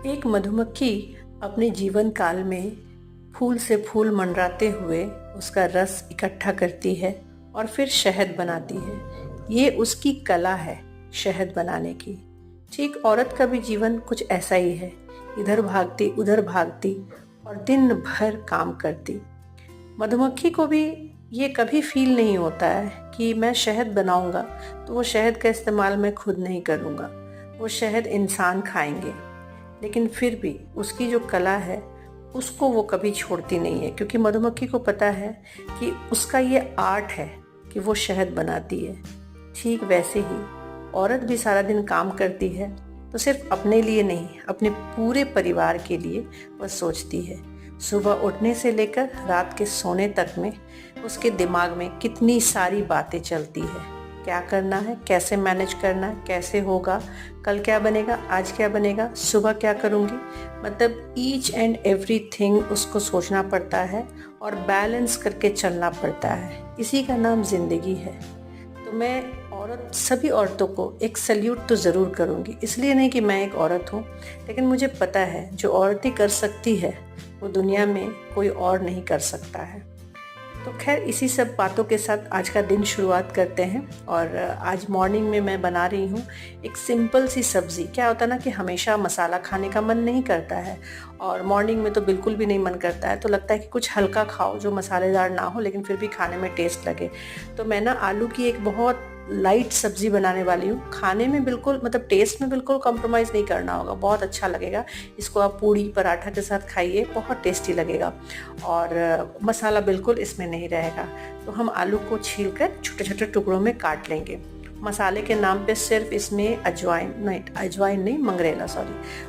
एक मधुमक्खी अपने जीवन काल में फूल से फूल मंडराते हुए उसका रस इकट्ठा करती है और फिर शहद बनाती है। ये उसकी कला है, शहद बनाने की। ठीक औरत का भी जीवन कुछ ऐसा ही है, इधर भागती उधर भागती और दिन भर काम करती। मधुमक्खी को भी ये कभी फील नहीं होता है कि मैं शहद बनाऊंगा तो वो शहद का इस्तेमाल मैं खुद नहीं करूंगा, वो शहद इंसान खाएंगे। लेकिन फिर भी उसकी जो कला है उसको वो कभी छोड़ती नहीं है, क्योंकि मधुमक्खी को पता है कि उसका ये आर्ट है कि वो शहद बनाती है। ठीक वैसे ही औरत भी सारा दिन काम करती है तो सिर्फ अपने लिए नहीं, अपने पूरे परिवार के लिए वह सोचती है। सुबह उठने से लेकर रात के सोने तक में उसके दिमाग में कितनी सारी बातें चलती है। क्या करना है, कैसे मैनेज करना है, कैसे होगा, कल क्या बनेगा, आज क्या बनेगा, सुबह क्या करूँगी। मतलब ईच एंड एवरीथिंग उसको सोचना पड़ता है और बैलेंस करके चलना पड़ता है। इसी का नाम ज़िंदगी है। तो मैं सभी औरतों को एक सल्यूट तो ज़रूर करूँगी। इसलिए नहीं कि मैं एक औरत हूँ, लेकिन मुझे पता है जो औरतें कर सकती है वो दुनिया में कोई और नहीं कर सकता है। तो खैर, इसी सब बातों के साथ आज का दिन शुरुआत करते हैं। और आज मॉर्निंग में मैं बना रही हूँ एक सिंपल सी सब्ज़ी। क्या होता है ना कि हमेशा मसाला खाने का मन नहीं करता है, और मॉर्निंग में तो बिल्कुल भी नहीं मन करता है। तो लगता है कि कुछ हल्का खाओ जो मसालेदार ना हो लेकिन फिर भी खाने में टेस्ट लगे। तो मैं ना आलू की एक बहुत लाइट सब्ज़ी बनाने वाली हूँ। खाने में बिल्कुल, मतलब टेस्ट में बिल्कुल कॉम्प्रोमाइज़ नहीं करना होगा, बहुत अच्छा लगेगा। इसको आप पूड़ी पराठा के साथ खाइए, बहुत टेस्टी लगेगा और मसाला बिल्कुल इसमें नहीं रहेगा। तो हम आलू को छीलकर छोटे छोटे टुकड़ों में काट लेंगे। मसाले के नाम पे सिर्फ इसमें अजवाइन नहीं,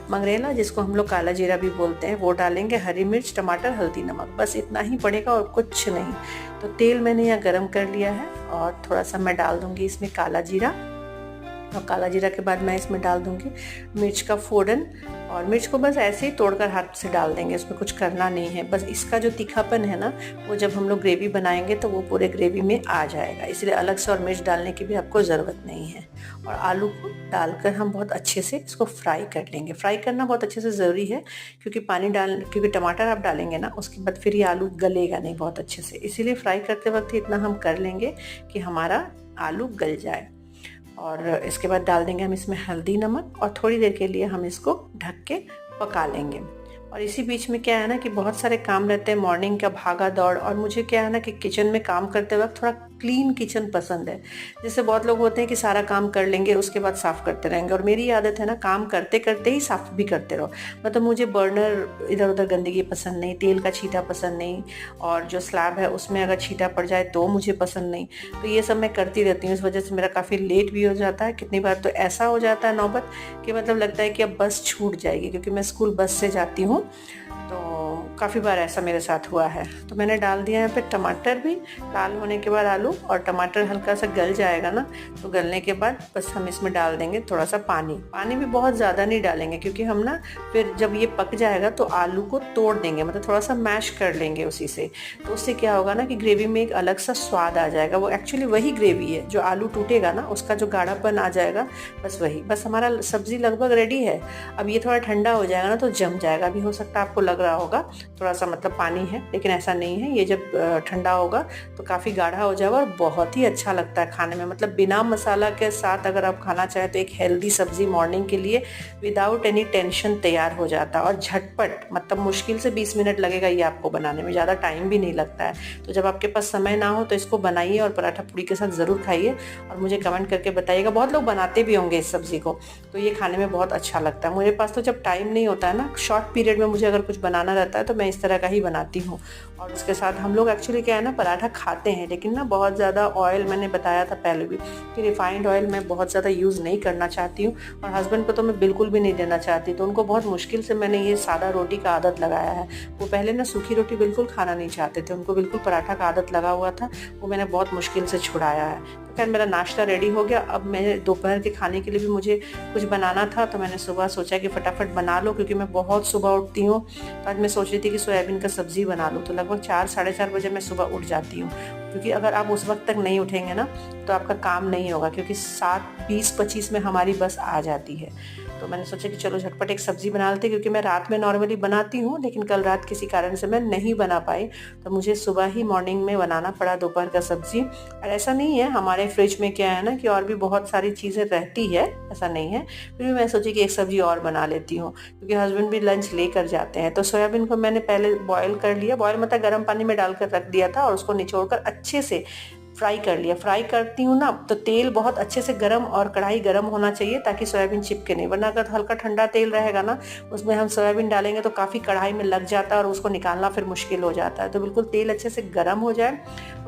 मंगरेला जिसको हम लोग काला जीरा भी बोलते हैं, वो डालेंगे। हरी मिर्च, टमाटर, हल्दी, नमक, बस इतना ही पड़ेगा और कुछ नहीं। तो तेल मैंने यहाँ गरम कर लिया है और थोड़ा सा मैं डाल दूँगी इसमें काला जीरा, और काला जीरा के बाद मैं इसमें डाल दूँगी मिर्च का फोड़न। और मिर्च को बस ऐसे ही तोड़कर हाथ से डाल देंगे, इसमें कुछ करना नहीं है। बस इसका जो तीखापन है ना, वो जब हम लोग ग्रेवी बनाएंगे तो वो पूरे ग्रेवी में आ जाएगा, इसलिए अलग से और मिर्च डालने की भी आपको ज़रूरत नहीं है। और आलू को डालकर हम बहुत अच्छे से इसको फ्राई कर लेंगे। फ्राई करना बहुत अच्छे से ज़रूरी है, क्योंकि टमाटर आप डालेंगे ना, उसके बाद फिर ये आलू गलेगा नहीं बहुत अच्छे से। इसीलिए फ्राई करते वक्त इतना हम कर लेंगे कि हमारा आलू गल जाए। और इसके बाद डाल देंगे हम इसमें हल्दी, नमक, और थोड़ी देर के लिए हम इसको ढक के पका लेंगे। और इसी बीच में क्या है ना कि बहुत सारे काम रहते हैं, मॉर्निंग का भागा दौड़। और मुझे क्या है ना कि किचन में काम करते वक्त थोड़ा क्लीन किचन पसंद है। जैसे बहुत लोग होते हैं कि सारा काम कर लेंगे उसके बाद साफ़ करते रहेंगे, और मेरी आदत है ना काम करते करते ही साफ़ भी करते रहो। मतलब मुझे बर्नर इधर उधर गंदगी पसंद नहीं, तेल का छींटा पसंद नहीं, और जो स्लैब है उसमें अगर छींटा पड़ जाए तो मुझे पसंद नहीं। तो ये सब मैं करती रहती हूँ। इस वजह से मेरा काफ़ी लेट भी हो जाता है। कितनी बार तो ऐसा हो जाता है नौबत कि मतलब लगता है कि अब बस छूट जाएगी, क्योंकि मैं स्कूल बस से जाती हूँ। तो काफ़ी बार ऐसा मेरे साथ हुआ है। तो मैंने डाल दिया यहाँ पे टमाटर भी। लाल होने के बाद आलू और टमाटर हल्का सा गल जाएगा ना, तो गलने के बाद बस हम इसमें डाल देंगे थोड़ा सा पानी। पानी भी बहुत ज़्यादा नहीं डालेंगे, क्योंकि हम ना फिर जब ये पक जाएगा तो आलू को तोड़ देंगे, मतलब थोड़ा सा मैश कर लेंगे उसी से। तो उससे क्या होगा ना कि ग्रेवी में एक अलग सा स्वाद आ जाएगा। वो एक्चुअली वही ग्रेवी है, जो आलू टूटेगा ना उसका जो गाढ़ापन आ जाएगा, बस वही। बस हमारा सब्ज़ी लगभग रेडी है। अब ये थोड़ा ठंडा हो जाएगा ना तो जम जाएगा। अभी हो सकता है आपको लग रहा होगा थोड़ा सा मतलब पानी है, लेकिन ऐसा नहीं है। ये जब ठंडा होगा तो काफ़ी गाढ़ा हो जाएगा और बहुत ही अच्छा लगता है खाने में। मतलब बिना मसाला के साथ अगर आप खाना चाहें तो एक हेल्दी सब्ज़ी मॉर्निंग के लिए विदाउट एनी टेंशन तैयार हो जाता है, और झटपट, मतलब मुश्किल से 20 मिनट लगेगा ये आपको बनाने में, ज़्यादा टाइम भी नहीं लगता है। तो जब आपके पास समय ना हो तो इसको बनाइए और पराठा पूड़ी के साथ ज़रूर खाइए, और मुझे कमेंट करके बताइएगा। बहुत लोग बनाते भी होंगे इस सब्ज़ी को, तो ये खाने में बहुत अच्छा लगता है। मेरे पास तो जब टाइम नहीं होता है ना, शॉर्ट पीरियड में मुझे अगर कुछ बनाना रहता है तो मैं इस तरह का ही बनाती हूँ। और उसके साथ हम लोग एक्चुअली क्या है ना, पराठा खाते हैं, लेकिन ना बहुत ज़्यादा ऑयल, मैंने बताया था पहले भी कि रिफाइंड ऑयल मैं बहुत ज़्यादा यूज़ नहीं करना चाहती हूँ, और हस्बैंड को तो मैं बिल्कुल भी नहीं देना चाहती। तो उनको बहुत मुश्किल से मैंने ये सादा रोटी का आदत लगाया है। वो पहले ना सूखी रोटी बिल्कुल खाना नहीं चाहते थे, उनको बिल्कुल पराठा का आदत लगा हुआ था। वो मैंने बहुत मुश्किल से छुड़ाया है। तो खैर, मेरा नाश्ता रेडी हो गया। अब मैं दोपहर के खाने के लिए भी मुझे कुछ बनाना था, तो मैंने सुबह सोचा कि फटाफट बना लो, क्योंकि मैं बहुत सुबह उठती हूँ। तो आज मैं सोच रही थी कि सोयाबीन का सब्ज़ी बना लूँ। तो लगभग 4 साढ़े 4 बजे मैं सुबह उठ जाती हूँ, क्योंकि अगर आप उस वक्त तक नहीं उठेंगे ना तो आपका काम नहीं होगा, क्योंकि 7:20-25 में हमारी बस आ जाती है। तो मैंने सोचा कि चलो झटपट एक सब्ज़ी बना लेते, क्योंकि मैं रात में नॉर्मली बनाती हूँ, लेकिन कल रात किसी कारण से मैं नहीं बना पाई, तो मुझे सुबह ही मॉर्निंग में बनाना पड़ा दोपहर का सब्ज़ी। और ऐसा नहीं है, हमारे फ्रिज में क्या है ना कि और भी बहुत सारी चीज़ें रहती है, ऐसा नहीं है, फिर भी मैं सोची कि एक सब्ज़ी और बना लेती हूँ, क्योंकि हस्बैंड भी लंच लेकर जाते हैं। तो सोयाबीन को मैंने पहले बॉयल कर लिया, बॉयल मतलब गर्म पानी में डालकर रख दिया था, और उसको निचोड़कर अच्छे से फ्राई कर लिया। फ्राई करती हूँ ना तो तेल बहुत अच्छे से गरम और कढ़ाई गरम होना चाहिए, ताकि सोयाबीन चिपके नहीं, वरना अगर हल्का ठंडा तेल रहेगा ना उसमें हम सोयाबीन डालेंगे तो काफ़ी कढ़ाई में लग जाता है और उसको निकालना फिर मुश्किल हो जाता है। तो बिल्कुल तेल अच्छे से गरम हो जाए,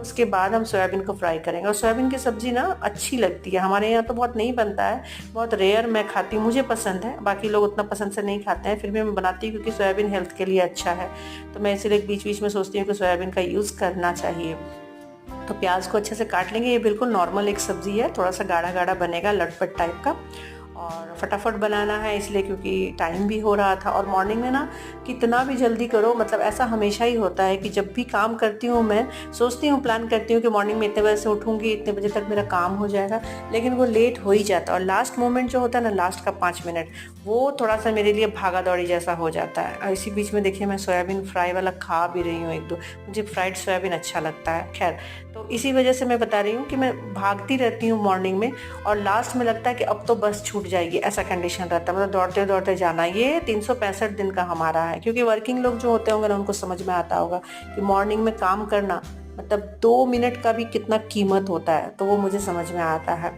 उसके बाद हम सोयाबीन को फ्राई करेंगे। और सोयाबीन की सब्ज़ी ना अच्छी लगती है, हमारे यहाँ तो बहुत नहीं बनता है, बहुत रेयर मैं खाती हूँ, मुझे पसंद है, बाकी लोग उतना पसंद से नहीं खाते हैं, फिर भी मैं बनाती हूँ क्योंकि सोयाबीन हेल्थ के लिए अच्छा है। तो मैं इसीलिए बीच बीच में सोचती हूँ कि सोयाबीन का यूज़ करना चाहिए। तो प्याज को अच्छे से काट लेंगे। ये बिल्कुल नॉर्मल एक सब्ज़ी है, थोड़ा सा गाढ़ा गाढ़ा बनेगा, लटपट टाइप का, और फटाफट बनाना है इसलिए क्योंकि टाइम भी हो रहा था। और मॉर्निंग में ना कितना भी जल्दी करो, मतलब ऐसा हमेशा ही होता है कि जब भी काम करती हूँ मैं सोचती हूँ, प्लान करती हूँ कि मॉर्निंग में इतने बजे से उठूँगी, इतने बजे तक मेरा काम हो जाएगा, लेकिन वो लेट हो ही जाता है। और लास्ट मोमेंट जो होता है ना, लास्ट का 5 मिनट, वो थोड़ा सा मेरे लिए भागा दौड़ी जैसा हो जाता है। और इसी बीच में देखिए मैं सोयाबीन फ्राई वाला खा भी रही हूँ एक दो, मुझे फ्राइड सोयाबीन अच्छा लगता है। खैर, तो इसी वजह से मैं बता रही हूँ कि मैं भागती रहती हूँ मॉर्निंग में, और लास्ट में लगता है कि अब तो बस छूट जाएगी, ऐसा कंडीशन रहता है, मतलब दौड़ते दौड़ते जाना। ये 365 दिन का हमारा है, क्योंकि वर्किंग लोग जो होते होंगे ना उनको समझ में आता होगा कि मॉर्निंग में काम करना मतलब 2 मिनट का भी कितना कीमत होता है, तो वो मुझे समझ में आता है।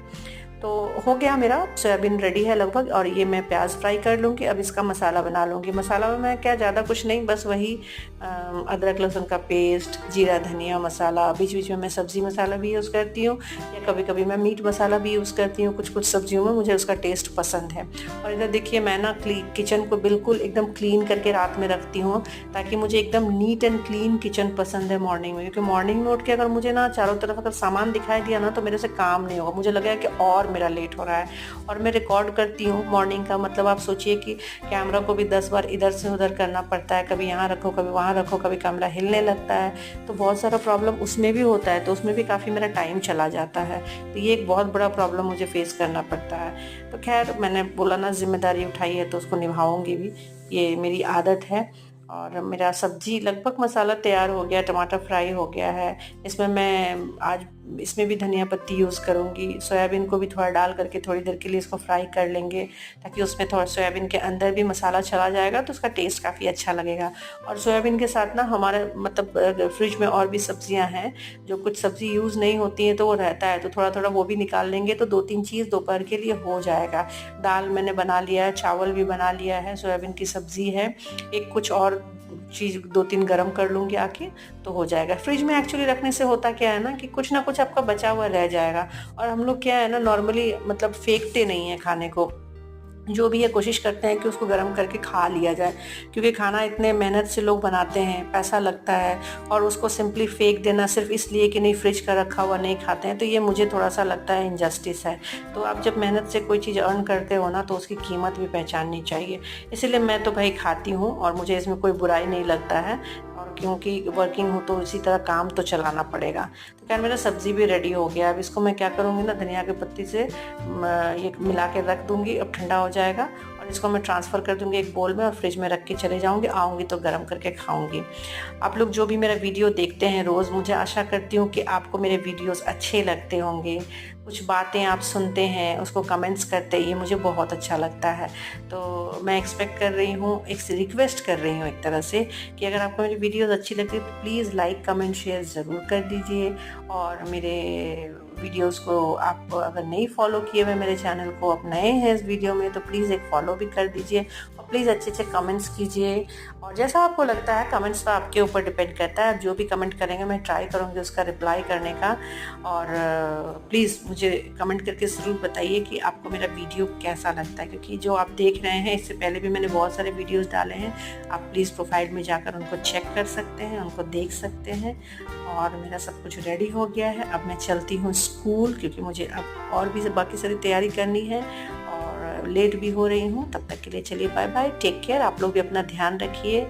तो हो गया मेरा सोयाबीन रेडी है लगभग, और ये मैं प्याज फ्राई कर लूँगी। अब इसका मसाला बना लूँगी। मसाला में मैं क्या ज़्यादा कुछ नहीं, बस वही अदरक लहसुन का पेस्ट, जीरा धनिया मसाला, बीच बीच में मैं सब्ज़ी मसाला भी यूज़ करती हूँ, या कभी कभी मैं मीट मसाला भी यूज़ करती हूँ। कुछ कुछ सब्जियों में मुझे उसका टेस्ट पसंद है। और इधर देखिए मैं ना किचन को बिल्कुल एकदम क्लीन करके रात में रखती हूँ, ताकि मुझे एकदम नीट एंड क्लीन किचन पसंद है मॉर्निंग में। क्योंकि मॉर्निंग में उठ के अगर मुझे ना चारों तरफ अगर सामान दिखाई दिया ना तो मेरे से काम नहीं होगा, मुझे लगेगा कि और मेरा लेट हो रहा है। और मैं रिकॉर्ड करती हूँ मॉर्निंग का, मतलब आप सोचिए कि कैमरा को भी 10 बार इधर से उधर करना पड़ता है, कभी यहाँ रखो कभी वहाँ रखो, कभी कैमरा हिलने लगता है, तो बहुत सारा प्रॉब्लम उसमें भी होता है, तो उसमें भी काफ़ी मेरा टाइम चला जाता है। तो ये एक बहुत बड़ा प्रॉब्लम मुझे फेस करना पड़ता है। तो खैर, मैंने बोला ना जिम्मेदारी उठाई है तो उसको निभाऊंगी भी, ये मेरी आदत है। और मेरा सब्जी लगभग मसाला तैयार हो गया, टमाटर फ्राई हो गया है। इसमें मैं आज इसमें भी धनिया पत्ती यूज़ करूँगी। सोयाबीन को भी थोड़ा डाल करके थोड़ी देर के लिए इसको फ्राई कर लेंगे, ताकि उसमें थोड़ा सोयाबीन के अंदर भी मसाला चला जाएगा, तो उसका टेस्ट काफ़ी अच्छा लगेगा। और सोयाबीन के साथ ना हमारे मतलब फ्रिज में और भी सब्जियां हैं, जो कुछ सब्ज़ी यूज़ नहीं होती हैं तो वो रहता है, तो थोड़ा थोड़ा वो भी निकाल लेंगे, तो 2-3 चीज़ दोपहर के लिए हो जाएगा। दाल मैंने बना लिया है, चावल भी बना लिया है, सोयाबीन की सब्ज़ी है, एक कुछ और चीज़ 2-3 गरम कर लूँगी आके, तो हो जाएगा। फ्रिज में एक्चुअली रखने से होता क्या है ना कि कुछ ना कुछ आपका बचा हुआ रह जाएगा। और हम लोग क्या है ना, नॉर्मली मतलब फेंकते नहीं हैं खाने को, जो भी है कोशिश करते हैं कि उसको गर्म करके खा लिया जाए, क्योंकि खाना इतने मेहनत से लोग बनाते हैं, पैसा लगता है, और उसको सिंपली फेंक देना सिर्फ इसलिए कि नहीं फ्रिज का रखा हुआ नहीं खाते हैं, तो ये मुझे थोड़ा सा लगता है इनजस्टिस है। तो आप जब मेहनत से कोई चीज़ अर्न करते हो ना तो उसकी कीमत भी पहचाननी चाहिए। इसीलिए मैं तो भाई खाती हूँ और मुझे इसमें कोई बुराई नहीं लगता है, और क्योंकि वर्किंग हो तो इसी तरह काम तो चलाना पड़ेगा। तो खैर मेरा सब्ज़ी भी रेडी हो गया। अब इसको मैं क्या करूँगी ना, धनिया की पत्ती से ये मिला के रख दूँगी, अब ठंडा हो जाएगा, और इसको मैं ट्रांसफ़र कर दूँगी एक बोल में और फ्रिज में रख के चले जाऊँगी, आऊँगी तो गर्म करके खाऊँगी। आप लोग जो भी मेरा वीडियो देखते हैं रोज़, मुझे आशा करती हूँ कि आपको मेरे वीडियोस अच्छे लगते होंगे। कुछ बातें आप सुनते हैं, उसको कमेंट्स करते हैं, ये मुझे बहुत अच्छा लगता है। तो मैं एक्सपेक्ट कर रही हूँ, एक रिक्वेस्ट कर रही हूँ एक तरह से, कि अगर आपको मेरी वीडियोस अच्छी लगती है तो प्लीज़ लाइक कमेंट शेयर ज़रूर कर दीजिए। और मेरे वीडियोस को आप अगर नहीं फॉलो किए हुए मेरे चैनल को, आप नए हैं इस वीडियो में, तो प्लीज़ एक फॉलो भी कर दीजिए, और प्लीज़ अच्छे अच्छे कमेंट्स कीजिए। और जैसा आपको लगता है, कमेंट्स तो आपके ऊपर डिपेंड करता है, आप जो भी कमेंट करेंगे मैं ट्राई करूँगी उसका रिप्लाई करने का। और प्लीज़ मुझे कमेंट करके ज़रूर बताइए कि आपको मेरा वीडियो कैसा लगता है, क्योंकि जो आप देख रहे हैं इससे पहले भी मैंने बहुत सारे वीडियोस डाले हैं, आप प्लीज़ प्रोफाइल में जाकर उनको चेक कर सकते हैं, उनको देख सकते हैं। और मेरा सब कुछ रेडी हो गया है, अब मैं चलती हूँ स्कूल, क्योंकि मुझे अब और भी बाकी सारी तैयारी करनी है और लेट भी हो रही हूँ। तब तक के लिए चलिए बाय बाय, टेक केयर। आप लोग भी अपना ध्यान रखिए।